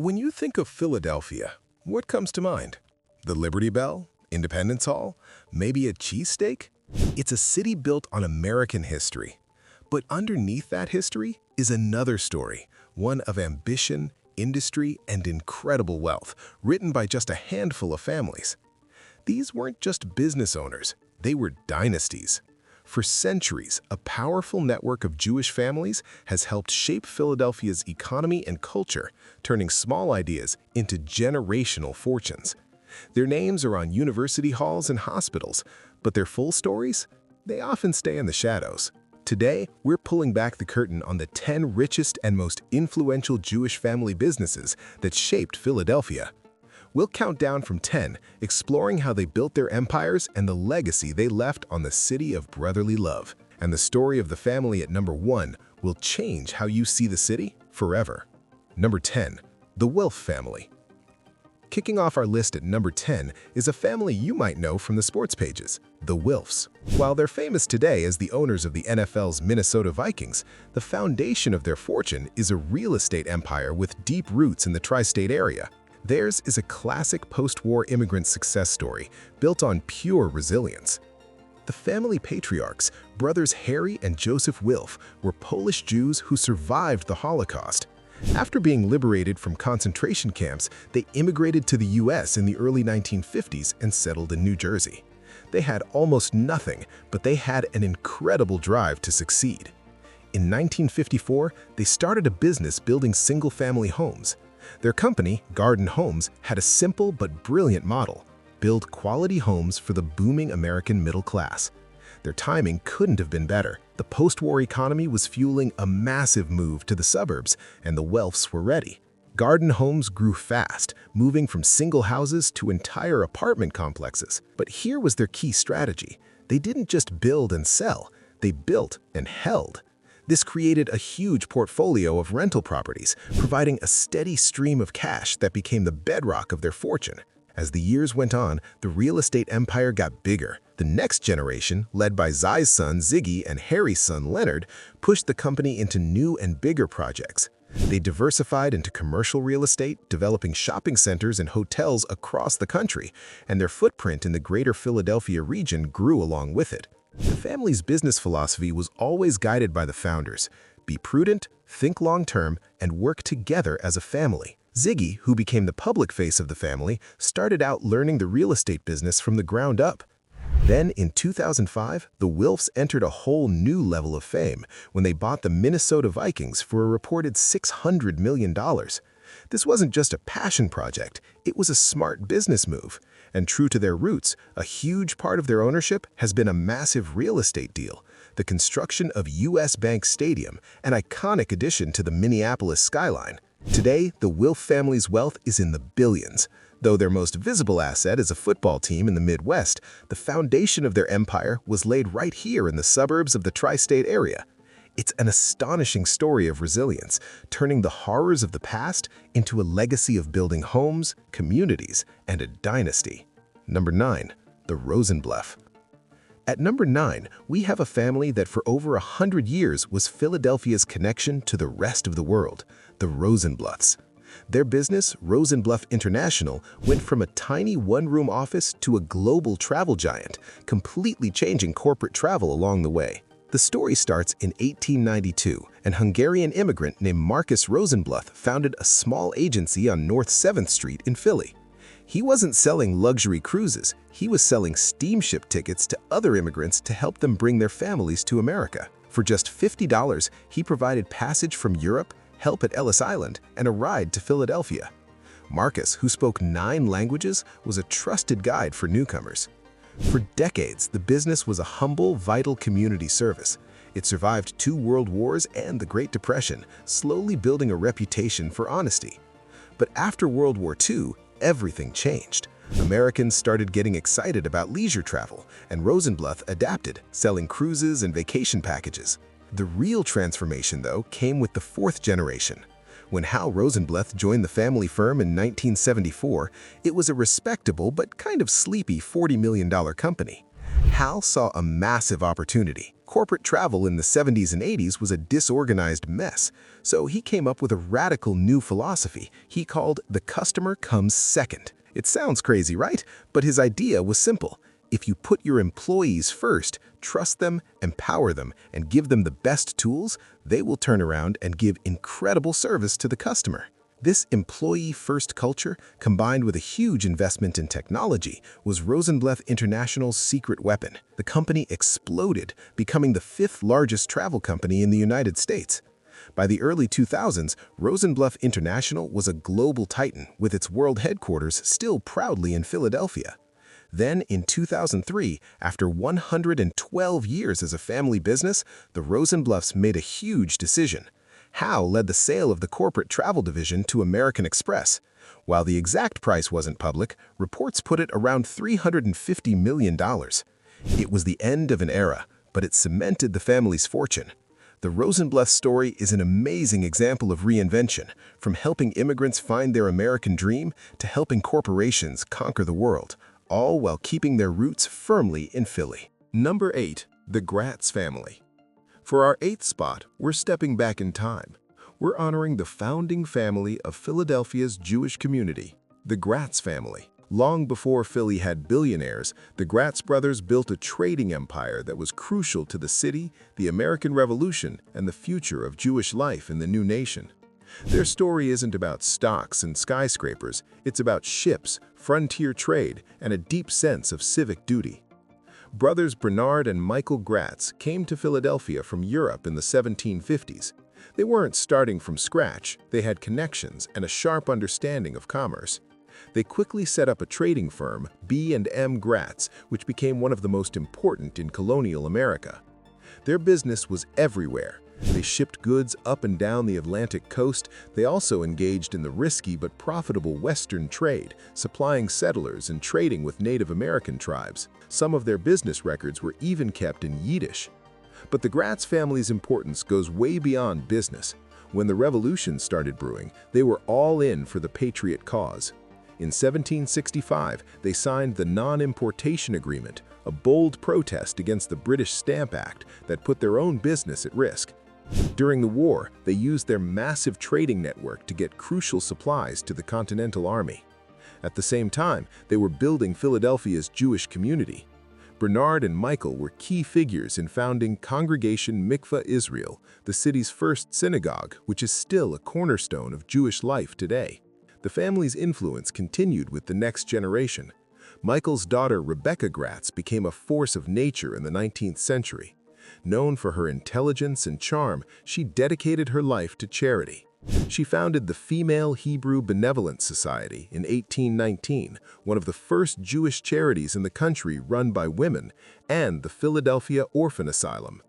When you think of Philadelphia, what comes to mind? The Liberty Bell? Independence Hall? Maybe a cheesesteak? It's a city built on American history. But underneath that history is another story, one of ambition, industry, and incredible wealth, written by just a handful of families. These weren't just business owners, they were dynasties. For centuries, a powerful network of Jewish families has helped shape Philadelphia's economy and culture, turning small ideas into generational fortunes. Their names are on university halls and hospitals, but their full stories? They often stay in the shadows. Today, we're pulling back the curtain on the 10 richest and most influential Jewish family businesses that shaped Philadelphia. We'll count down from 10, exploring how they built their empires and the legacy they left on the city of brotherly love. And the story of the family at number 1 will change how you see the city forever. Number 10, the Wilf family. Kicking off our list at number 10 is a family you might know from the sports pages, the Wilfs. While they're famous today as the owners of the NFL's Minnesota Vikings, the foundation of their fortune is a real estate empire with deep roots in the tri-state area. Theirs is a classic post-war immigrant success story built on pure resilience. The family patriarchs, brothers Harry and Joseph Wilf, were Polish Jews who survived the Holocaust. After being liberated from concentration camps, they immigrated to the US in the early 1950s and settled in New Jersey. They had almost nothing, but they had an incredible drive to succeed. In 1954, they started a business building single-family homes. Their company, Garden Homes, had a simple but brilliant model: build quality homes for the booming American middle class. Their timing couldn't have been better. The post-war economy was fueling a massive move to the suburbs, and the Wilfs were ready. Garden Homes grew fast, moving from single houses to entire apartment complexes. But here was their key strategy. They didn't just build and sell, they built and held. This created a huge portfolio of rental properties, providing a steady stream of cash that became the bedrock of their fortune. As the years went on, the real estate empire got bigger. The next generation, led by Zai's son Ziggy and Harry's son Leonard, pushed the company into new and bigger projects. They diversified into commercial real estate, developing shopping centers and hotels across the country, and their footprint in the greater Philadelphia region grew along with it. The family's business philosophy was always guided by the founders: be prudent, think long-term, and work together as a family. Ziggy, who became the public face of the family, started out learning the real estate business from the ground up. Then, in 2005, the Wilfs entered a whole new level of fame when they bought the Minnesota Vikings for a reported $600 million. This wasn't just a passion project, it was a smart business move. And true to their roots, a huge part of their ownership has been a massive real estate deal: the construction of US Bank Stadium, an iconic addition to the Minneapolis skyline. Today, the Wilf family's wealth is in the billions. Though their most visible asset is a football team in the Midwest, the foundation of their empire was laid right here in the suburbs of the tri-state area. It's an astonishing story of resilience, turning the horrors of the past into a legacy of building homes, communities, and a dynasty. Number 9, the Rosenbluth. At number 9, we have a family that for over 100 years was Philadelphia's connection to the rest of the world, the Rosenbluths. Their business, Rosenbluth International, went from a tiny one-room office to a global travel giant, completely changing corporate travel along the way. The story starts in 1892. An Hungarian immigrant named Marcus Rosenbluth founded a small agency on North 7th Street in Philly. He wasn't selling luxury cruises, he was selling steamship tickets to other immigrants to help them bring their families to America. For just $50, he provided passage from Europe, help at Ellis Island, and a ride to Philadelphia. Marcus, who spoke 9 languages, was a trusted guide for newcomers. For decades, the business was a humble, vital community service. It survived 2 world wars and the Great Depression, slowly building a reputation for honesty. But after World War II, everything changed. Americans started getting excited about leisure travel, and Rosenbluth adapted, selling cruises and vacation packages. The real transformation, though, came with the 4th generation. When Hal Rosenbluth joined the family firm in 1974, it was a respectable but kind of sleepy $40 million company. Hal saw a massive opportunity: Corporate travel in the 70s and 80s was a disorganized mess, so he came up with a radical new philosophy he called the customer comes second. It sounds crazy, right? But his idea was simple. If you put your employees first, trust them, empower them, and give them the best tools, they will turn around and give incredible service to the customer. This employee-first culture, combined with a huge investment in technology, was Rosenbluth International's secret weapon. The company exploded, becoming the 5th largest travel company in the United States. By the early 2000s, Rosenbluth International was a global titan, with its world headquarters still proudly in Philadelphia. Then, in 2003, after 112 years as a family business, the Rosenbluths made a huge decision. Howe led the sale of the corporate travel division to American Express. While the exact price wasn't public, reports put it around $350 million. It was the end of an era, but it cemented the family's fortune. The Rosenbluth story is an amazing example of reinvention, from helping immigrants find their American dream to helping corporations conquer the world, all while keeping their roots firmly in Philly. Number 8. The Gratz family. For our 8th spot, we're stepping back in time. We're honoring the founding family of Philadelphia's Jewish community, the Gratz family. Long before Philly had billionaires, the Gratz brothers built a trading empire that was crucial to the city, the American Revolution, and the future of Jewish life in the new nation. Their story isn't about stocks and skyscrapers, it's about ships, frontier trade, and a deep sense of civic duty. Brothers Bernard and Michael Gratz came to Philadelphia from Europe in the 1750s. They weren't starting from scratch, they had connections and a sharp understanding of commerce. They quickly set up a trading firm, B&M Gratz, which became one of the most important in colonial America. Their business was everywhere. They shipped goods up and down the Atlantic coast. They also engaged in the risky but profitable Western trade, supplying settlers and trading with Native American tribes. Some of their business records were even kept in Yiddish. But the Gratz family's importance goes way beyond business. When the Revolution started brewing, they were all in for the Patriot cause. In 1765, they signed the Non-Importation Agreement, a bold protest against the British Stamp Act that put their own business at risk. During the war, they used their massive trading network to get crucial supplies to the Continental Army. At the same time, they were building Philadelphia's Jewish community. Bernard and Michael were key figures in founding Congregation Mikveh Israel, the city's first synagogue, which is still a cornerstone of Jewish life today. The family's influence continued with the next generation. Michael's daughter Rebecca Gratz became a force of nature in the 19th century. Known for her intelligence and charm, she dedicated her life to charity. She founded the Female Hebrew Benevolent Society in 1819, one of the first Jewish charities in the country run by women, and the Philadelphia Orphan Asylum.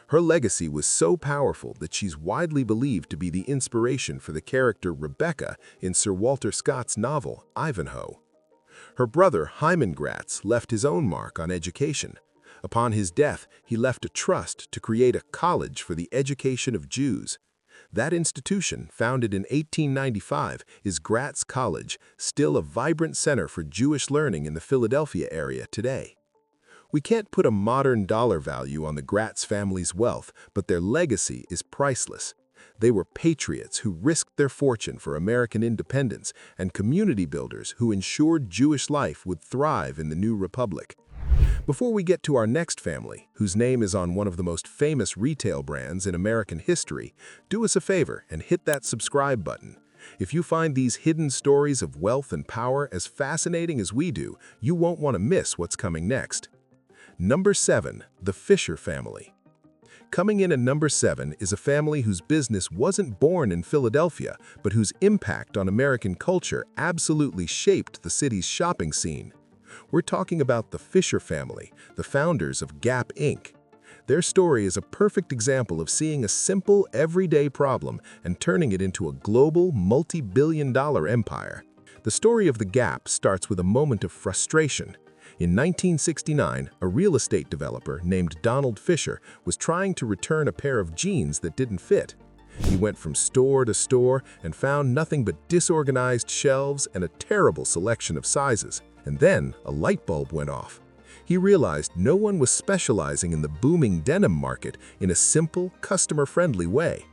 Her legacy was so powerful that she's widely believed to be the inspiration for the character Rebecca in Sir Walter Scott's novel, Ivanhoe. Her brother, Hyman Gratz, left his own mark on education. Upon his death, he left a trust to create a college for the education of Jews. That institution, founded in 1895, is Gratz College, still a vibrant center for Jewish learning in the Philadelphia area today. We can't put a modern dollar value on the Gratz family's wealth, but their legacy is priceless. They were patriots who risked their fortune for American independence and community builders who ensured Jewish life would thrive in the new republic. Before we get to our next family, whose name is on one of the most famous retail brands in American history, do us a favor and hit that subscribe button. If you find these hidden stories of wealth and power as fascinating as we do, you won't want to miss what's coming next. Number 7. The Fisher family. Coming in at number 7 is a family whose business wasn't born in Philadelphia, but whose impact on American culture absolutely shaped the city's shopping scene. We're talking about the Fisher family, the founders of Gap Inc. Their story is a perfect example of seeing a simple, everyday problem and turning it into a global, multi-billion-dollar empire. The story of the Gap starts with a moment of frustration. In 1969, a real estate developer named Donald Fisher was trying to return a pair of jeans that didn't fit. He went from store to store and found nothing but disorganized shelves and a terrible selection of sizes. And then a light bulb went off. He realized no one was specializing in the booming denim market in a simple, customer-friendly way.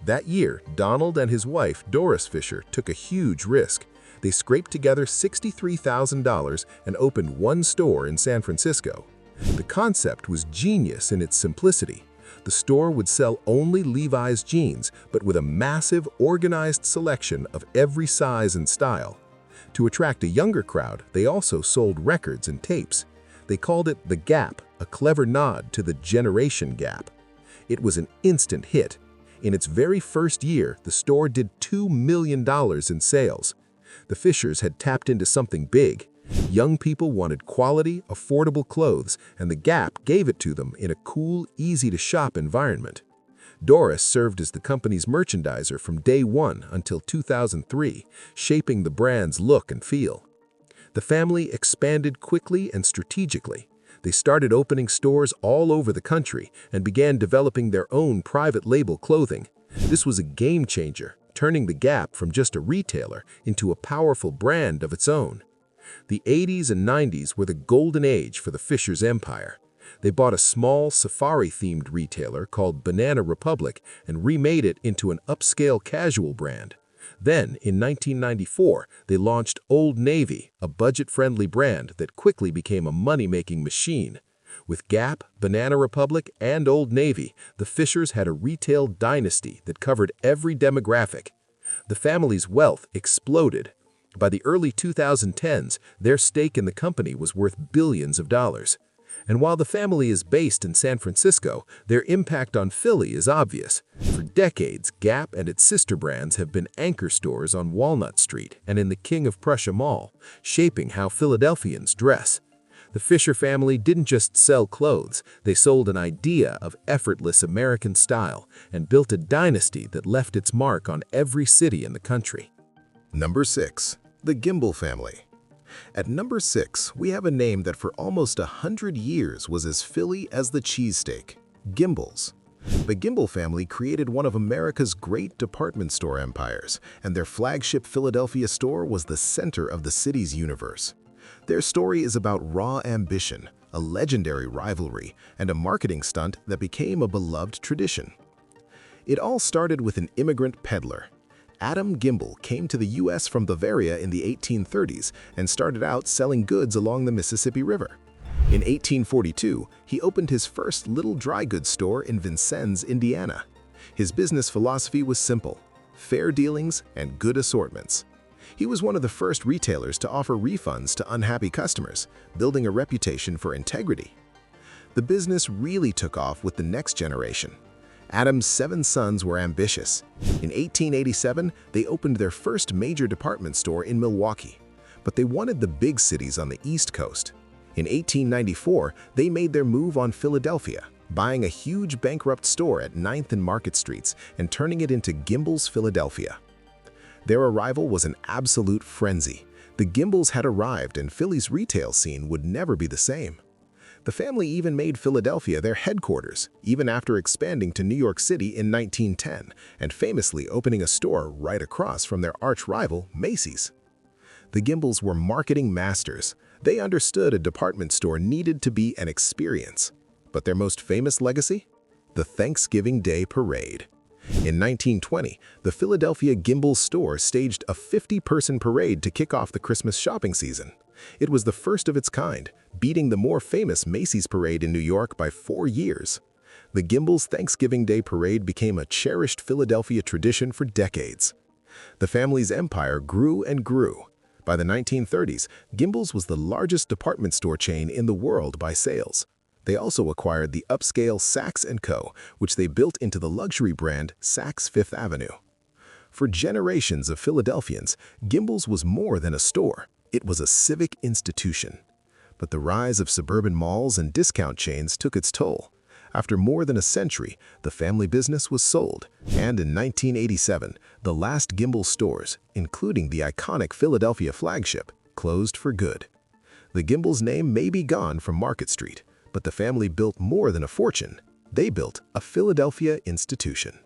That year, Donald and his wife, Doris Fisher, took a huge risk. They scraped together $63,000 and opened one store in San Francisco. The concept was genius in its simplicity. The store would sell only Levi's jeans, but with a massive, organized selection of every size and style. To attract a younger crowd, they also sold records and tapes. They called it The Gap, a clever nod to the generation gap. It was an instant hit. In its very first year, the store did $2 million in sales. The Fishers had tapped into something big. Young people wanted quality, affordable clothes, and The Gap gave it to them in a cool, easy-to-shop environment. Doris served as the company's merchandiser from day one until 2003, shaping the brand's look and feel. The family expanded quickly and strategically. They started opening stores all over the country and began developing their own private label clothing. This was a game changer, turning The Gap from just a retailer into a powerful brand of its own. The 80s and 90s were the golden age for the Fishers empire. They bought a small safari-themed retailer called Banana Republic and remade it into an upscale casual brand. Then, in 1994, they launched Old Navy, a budget-friendly brand that quickly became a money-making machine. With Gap, Banana Republic, and Old Navy, the Fishers had a retail dynasty that covered every demographic. The family's wealth exploded. By the early 2010s, their stake in the company was worth billions of dollars. And while the family is based in San Francisco, their impact on Philly is obvious. For decades, Gap and its sister brands have been anchor stores on Walnut Street and in the King of Prussia Mall, shaping how Philadelphians dress. The Fisher family didn't just sell clothes, they sold an idea of effortless American style and built a dynasty that left its mark on every city in the country. Number 6. The Gimbel family. At number 6, we have a name that for almost 100 years was as Philly as the cheesesteak, Gimbel's. The Gimbel family created one of America's great department store empires, and their flagship Philadelphia store was the center of the city's universe. Their story is about raw ambition, a legendary rivalry, and a marketing stunt that became a beloved tradition. It all started with an immigrant peddler. Adam Gimbel came to the U.S. from Bavaria in the 1830s and started out selling goods along the Mississippi River. In 1842, he opened his first little dry goods store in Vincennes, Indiana. His business philosophy was simple: fair dealings and good assortments. He was one of the first retailers to offer refunds to unhappy customers, building a reputation for integrity. The business really took off with the next generation. Adam's 7 sons were ambitious. In 1887, they opened their first major department store in Milwaukee, but they wanted the big cities on the East Coast. In 1894, they made their move on Philadelphia, buying a huge bankrupt store at 9th and Market Streets and turning it into Gimbel's Philadelphia. Their arrival was an absolute frenzy. The Gimbels had arrived and Philly's retail scene would never be the same. The family even made Philadelphia their headquarters, even after expanding to New York City in 1910 and famously opening a store right across from their arch-rival, Macy's. The Gimbels were marketing masters. They understood a department store needed to be an experience. But their most famous legacy? The Thanksgiving Day Parade. In 1920, the Philadelphia Gimbel store staged a 50-person parade to kick off the Christmas shopping season. It was the first of its kind, beating the more famous Macy's parade in New York by 4 years. The Gimbel's Thanksgiving Day Parade became a cherished Philadelphia tradition for decades. The family's empire grew and grew. By the 1930s, Gimbel's was the largest department store chain in the world by sales. They also acquired the upscale Saks & Co., which they built into the luxury brand Saks Fifth Avenue. For generations of Philadelphians, Gimbel's was more than a store. It was a civic institution. But the rise of suburban malls and discount chains took its toll. After more than a century, the family business was sold, and in 1987, the last Gimbel stores, including the iconic Philadelphia flagship, closed for good. The Gimbel's name may be gone from Market Street, but the family built more than a fortune. They built a Philadelphia institution.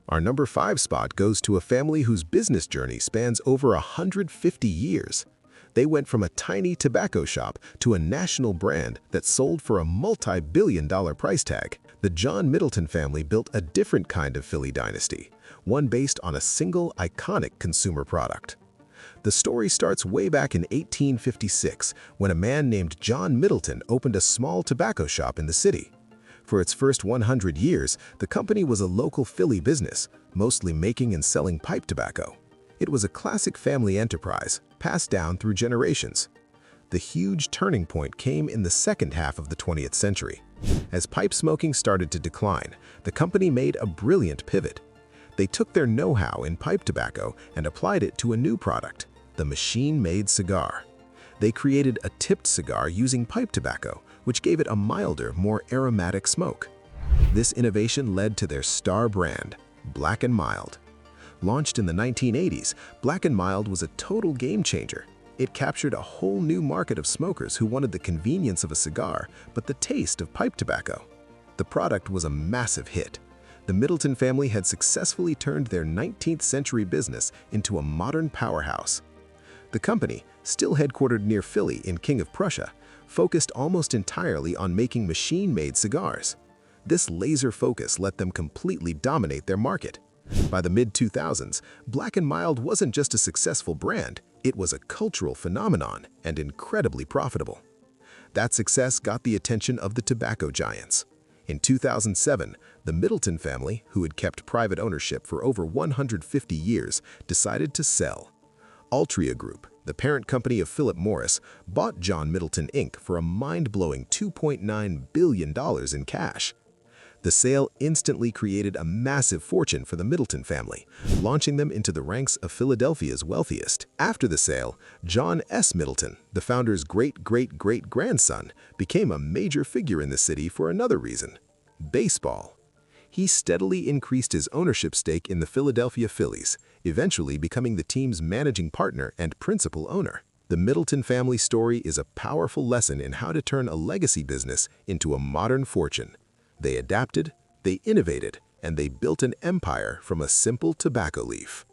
Our number 5 spot goes to a family whose business journey spans over 150 years. They went from a tiny tobacco shop to a national brand that sold for a multi-billion-dollar price tag. The John Middleton family built a different kind of Philly dynasty, one based on a single iconic consumer product. The story starts way back in 1856 when a man named John Middleton opened a small tobacco shop in the city. For its first 100 years, the company was a local Philly business, mostly making and selling pipe tobacco. It was a classic family enterprise, passed down through generations. The huge turning point came in the second half of the 20th century. As pipe smoking started to decline, the company made a brilliant pivot. They took their know-how in pipe tobacco and applied it to a new product, the machine-made cigar. They created a tipped cigar using pipe tobacco, which gave it a milder, more aromatic smoke. This innovation led to their star brand, Black & Mild. Launched in the 1980s, Black & Mild was a total game-changer. It captured a whole new market of smokers who wanted the convenience of a cigar, but the taste of pipe tobacco. The product was a massive hit. The Middleton family had successfully turned their 19th century business into a modern powerhouse. The company, still headquartered near Philly in King of Prussia, focused almost entirely on making machine-made cigars. This laser focus let them completely dominate their market. By the mid-2000s, Black & Mild wasn't just a successful brand, it was a cultural phenomenon and incredibly profitable. That success got the attention of the tobacco giants. In 2007, the Middleton family, who had kept private ownership for over 150 years, decided to sell. Altria Group, the parent company of Philip Morris, bought John Middleton Inc. for a mind-blowing $2.9 billion in cash. The sale instantly created a massive fortune for the Middleton family, launching them into the ranks of Philadelphia's wealthiest. After the sale, John S. Middleton, the founder's great-great-great-grandson, became a major figure in the city for another reason: baseball. He steadily increased his ownership stake in the Philadelphia Phillies, eventually becoming the team's managing partner and principal owner. The Middleton family story is a powerful lesson in how to turn a legacy business into a modern fortune. They adapted, they innovated, and they built an empire from a simple tobacco leaf.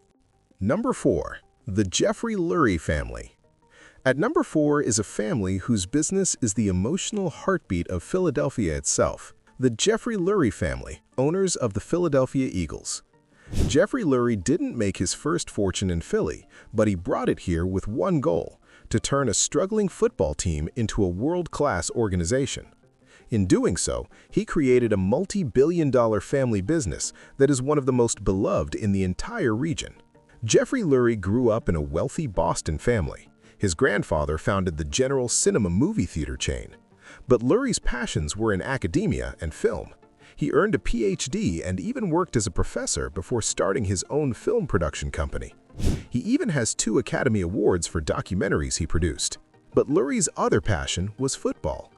Number 4. The Jeffrey Lurie family. At number 4 is a family whose business is the emotional heartbeat of Philadelphia itself. The Jeffrey Lurie family, owners of the Philadelphia Eagles. Jeffrey Lurie didn't make his first fortune in Philly, but he brought it here with one goal: to turn a struggling football team into a world-class organization. In doing so, he created a multi-billion-dollar family business that is one of the most beloved in the entire region. Jeffrey Lurie grew up in a wealthy Boston family. His grandfather founded the General Cinema movie theater chain. But Lurie's passions were in academia and film. He earned a PhD and even worked as a professor before starting his own film production company. He even has 2 Academy Awards for documentaries he produced. But Lurie's other passion was football.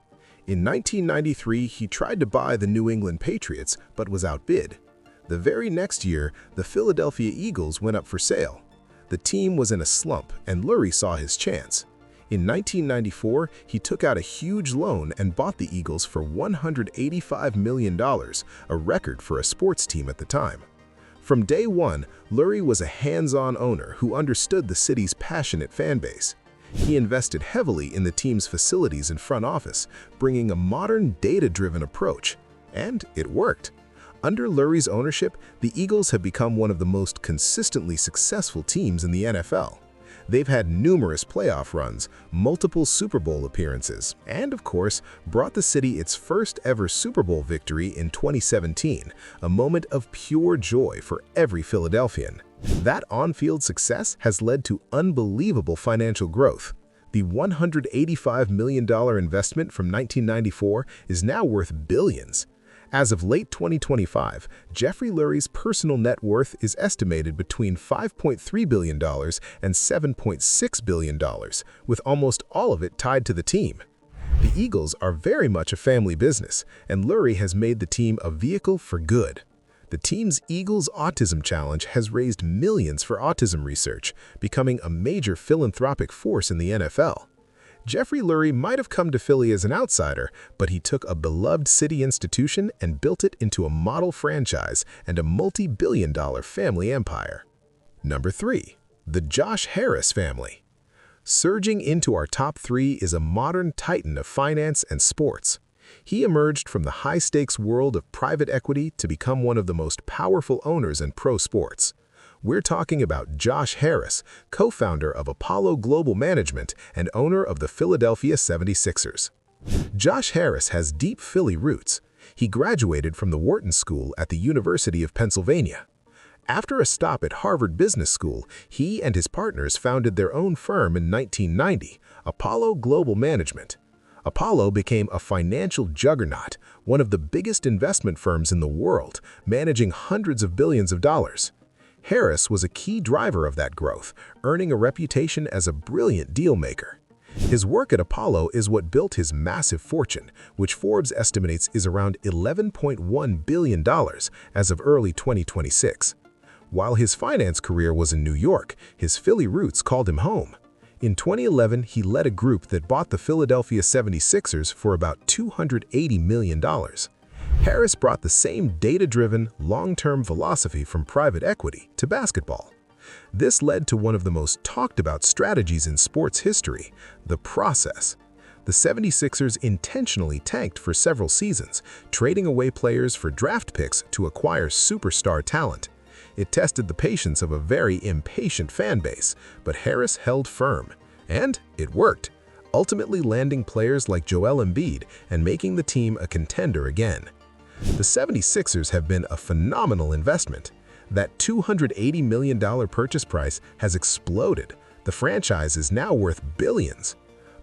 In 1993, he tried to buy the New England Patriots, but was outbid. The very next year, the Philadelphia Eagles went up for sale. The team was in a slump, and Lurie saw his chance. In 1994, he took out a huge loan and bought the Eagles for $185 million, a record for a sports team at the time. From day one, Lurie was a hands-on owner who understood the city's passionate fan base. He invested heavily in the team's facilities and front office, bringing a modern, data-driven approach. And it worked. Under Lurie's ownership, the Eagles have become one of the most consistently successful teams in the NFL. They've had numerous playoff runs, multiple Super Bowl appearances, and of course, brought the city its first ever Super Bowl victory in 2017, a moment of pure joy for every Philadelphian. That on-field success has led to unbelievable financial growth. The $185 million investment from 1994 is now worth billions. As of late 2025, Jeffrey Lurie's personal net worth is estimated between $5.3 billion and $7.6 billion, with almost all of it tied to the team. The Eagles are very much a family business, and Lurie has made the team a vehicle for good. The team's Eagles Autism Challenge has raised millions for autism research, becoming a major philanthropic force in the NFL. Jeffrey Lurie might have come to Philly as an outsider, but he took a beloved city institution and built it into a model franchise and a multi-billion-dollar family empire. Number 3. The Josh Harris family. Surging into our top 3 is a modern titan of finance and sports. He emerged from the high-stakes world of private equity to become one of the most powerful owners in pro sports. We're talking about Josh Harris, co-founder of Apollo Global Management and owner of the Philadelphia 76ers. Josh Harris has deep Philly roots. He graduated from the Wharton School at the University of Pennsylvania. After a stop at Harvard Business School, he and his partners founded their own firm in 1990, Apollo Global Management. Apollo became a financial juggernaut, one of the biggest investment firms in the world, managing hundreds of billions of dollars. Harris was a key driver of that growth, earning a reputation as a brilliant deal-maker. His work at Apollo is what built his massive fortune, which Forbes estimates is around $11.1 billion as of early 2026. While his finance career was in New York, his Philly roots called him home. In 2011, he led a group that bought the Philadelphia 76ers for about $280 million. Harris brought the same data-driven, long-term philosophy from private equity to basketball. This led to one of the most talked-about strategies in sports history, the process. The 76ers intentionally tanked for several seasons, trading away players for draft picks to acquire superstar talent. It tested the patience of a very impatient fan base, but Harris held firm. And it worked, ultimately landing players like Joel Embiid and making the team a contender again. The 76ers have been a phenomenal investment. That $280 million purchase price has exploded. The franchise is now worth billions.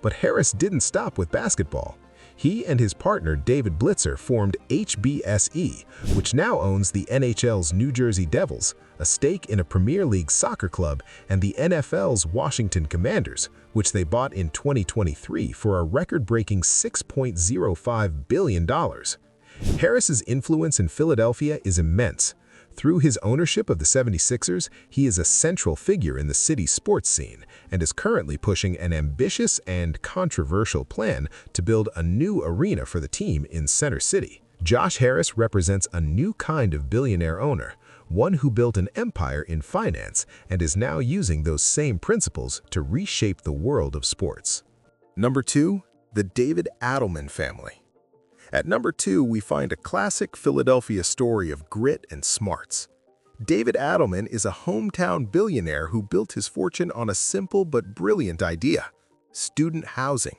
But Harris didn't stop with basketball. He and his partner David Blitzer formed HBSE, which now owns the NHL's New Jersey Devils, a stake in a Premier League soccer club, and the NFL's Washington Commanders, which they bought in 2023 for a record-breaking $6.05 billion. Harris's influence in Philadelphia is immense. Through his ownership of the 76ers, he is a central figure in the city's sports scene and is currently pushing an ambitious and controversial plan to build a new arena for the team in Center City. Josh Harris represents a new kind of billionaire owner, one who built an empire in finance and is now using those same principles to reshape the world of sports. Number 2, the David Adelman family. At number 2, we find a classic Philadelphia story of grit and smarts. David Adelman is a hometown billionaire who built his fortune on a simple but brilliant idea: student housing.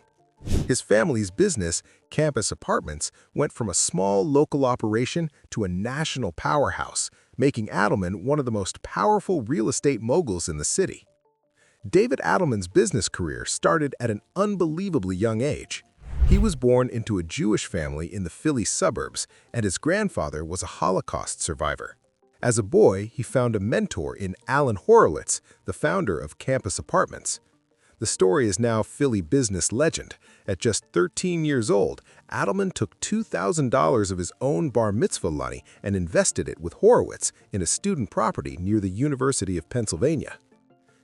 His family's business, Campus Apartments, went from a small local operation to a national powerhouse, making Adelman one of the most powerful real estate moguls in the city. David Adelman's business career started at an unbelievably young age. He was born into a Jewish family in the Philly suburbs, and his grandfather was a Holocaust survivor. As a boy, he found a mentor in Alan Horowitz, the founder of Campus Apartments. The story is now Philly business legend. At just 13 years old, Adelman took $2,000 of his own bar mitzvah money and invested it with Horowitz in a student property near the University of Pennsylvania.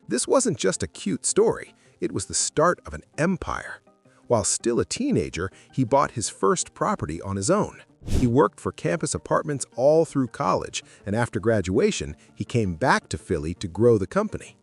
This wasn't just a cute story, it was the start of an empire. While still a teenager, he bought his first property on his own. He worked for Campus Apartments all through college, and after graduation, he came back to Philly to grow the company.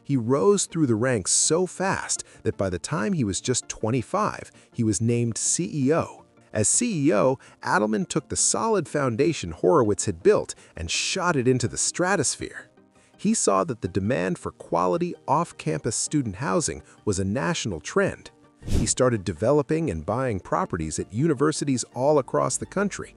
He rose through the ranks so fast that by the time he was just 25, he was named CEO. As CEO, Adelman took the solid foundation Horowitz had built and shot it into the stratosphere. He saw that the demand for quality off-campus student housing was a national trend. He started developing and buying properties at universities all across the country.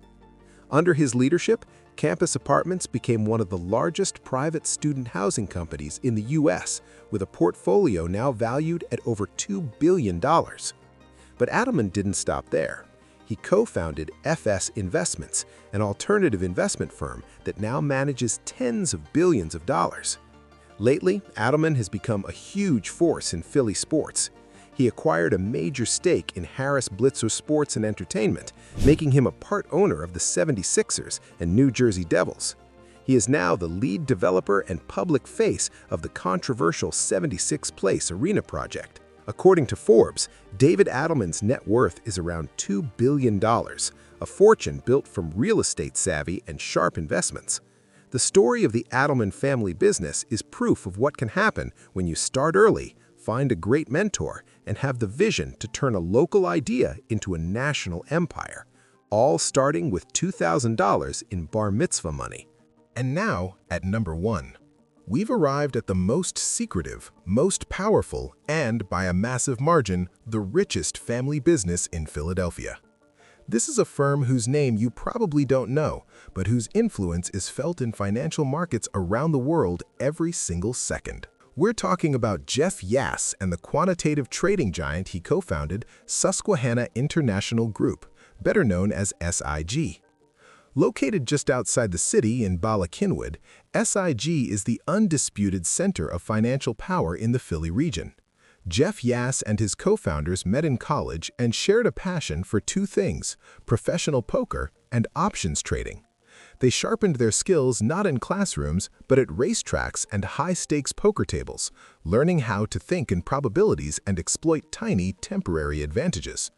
Under his leadership, Campus Apartments became one of the largest private student housing companies in the U.S., with a portfolio now valued at over $2 billion. But Adelman didn't stop there. He co-founded FS Investments, an alternative investment firm that now manages tens of billions of dollars. Lately, Adelman has become a huge force in Philly sports. He acquired a major stake in Harris Blitzer Sports and Entertainment, making him a part owner of the 76ers and New Jersey Devils. He is now the lead developer and public face of the controversial 76 Place Arena project. According to Forbes, David Adelman's net worth is around $2 billion, a fortune built from real estate savvy and sharp investments. The story of the Adelman family business is proof of what can happen when you start early, find a great mentor, and have the vision to turn a local idea into a national empire, all starting with $2,000 in bar mitzvah money. And now, at number 1, we've arrived at the most secretive, most powerful, and, by a massive margin, the richest family business in Philadelphia. This is a firm whose name you probably don't know, but whose influence is felt in financial markets around the world every single second. We're talking about Jeff Yass and the quantitative trading giant he co-founded, Susquehanna International Group, better known as SIG. Located just outside the city in Bala Cynwyd, SIG is the undisputed center of financial power in the Philly region. Jeff Yass and his co-founders met in college and shared a passion for two things: professional poker and options trading. They sharpened their skills not in classrooms, but at racetracks and high-stakes poker tables, learning how to think in probabilities and exploit tiny, temporary advantages.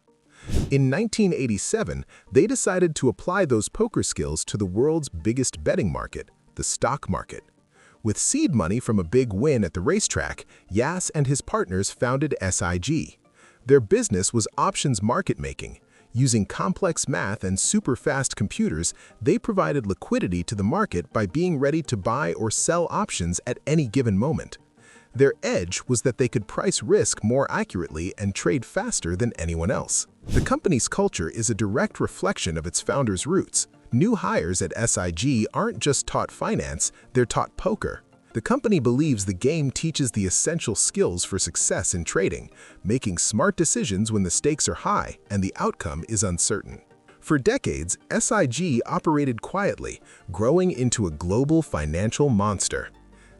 In 1987, they decided to apply those poker skills to the world's biggest betting market, the stock market. With seed money from a big win at the racetrack, Yass and his partners founded SIG. Their business was options market making. Using complex math and super-fast computers, they provided liquidity to the market by being ready to buy or sell options at any given moment. Their edge was that they could price risk more accurately and trade faster than anyone else. The company's culture is a direct reflection of its founders' roots. New hires at SIG aren't just taught finance, they're taught poker. The company believes the game teaches the essential skills for success in trading, making smart decisions when the stakes are high and the outcome is uncertain. For decades, SIG operated quietly, growing into a global financial monster.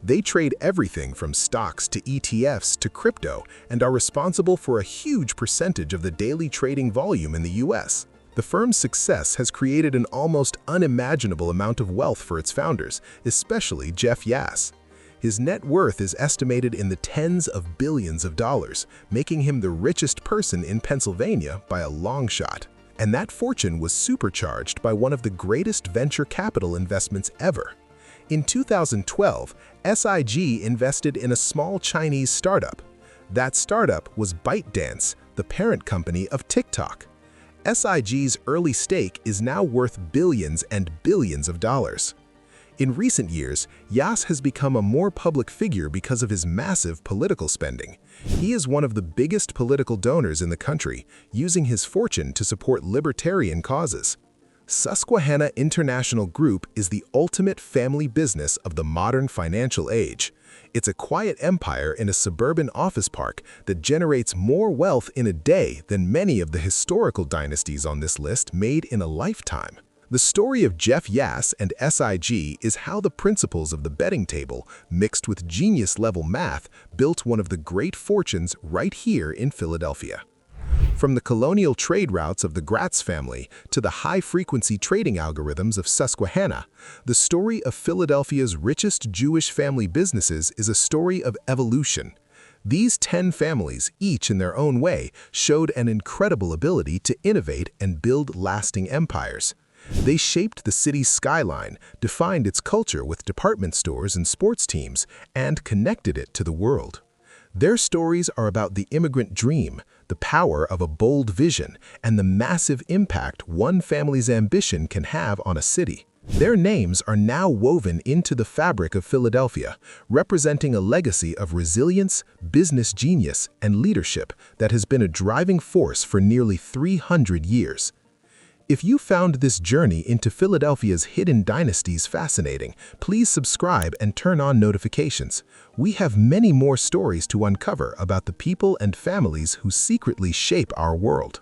They trade everything from stocks to ETFs to crypto and are responsible for a huge percentage of the daily trading volume in the US. The firm's success has created an almost unimaginable amount of wealth for its founders, especially Jeff Yass. His net worth is estimated in the tens of billions of dollars, making him the richest person in Pennsylvania by a long shot. And that fortune was supercharged by one of the greatest venture capital investments ever. In 2012, SIG invested in a small Chinese startup. That startup was ByteDance, the parent company of TikTok. SIG's early stake is now worth billions and billions of dollars. In recent years, Yass has become a more public figure because of his massive political spending. He is one of the biggest political donors in the country, using his fortune to support libertarian causes. Susquehanna International Group is the ultimate family business of the modern financial age. It's a quiet empire in a suburban office park that generates more wealth in a day than many of the historical dynasties on this list made in a lifetime. The story of Jeff Yass and SIG is how the principles of the betting table, mixed with genius-level math, built one of the great fortunes right here in Philadelphia. From the colonial trade routes of the Gratz family to the high-frequency trading algorithms of Susquehanna, the story of Philadelphia's richest Jewish family businesses is a story of evolution. These 10 families, each in their own way, showed an incredible ability to innovate and build lasting empires. They shaped the city's skyline, defined its culture with department stores and sports teams, and connected it to the world. Their stories are about the immigrant dream, the power of a bold vision, and the massive impact one family's ambition can have on a city. Their names are now woven into the fabric of Philadelphia, representing a legacy of resilience, business genius, and leadership that has been a driving force for nearly 300 years. If you found this journey into Philadelphia's hidden dynasties fascinating, please subscribe and turn on notifications. We have many more stories to uncover about the people and families who secretly shape our world.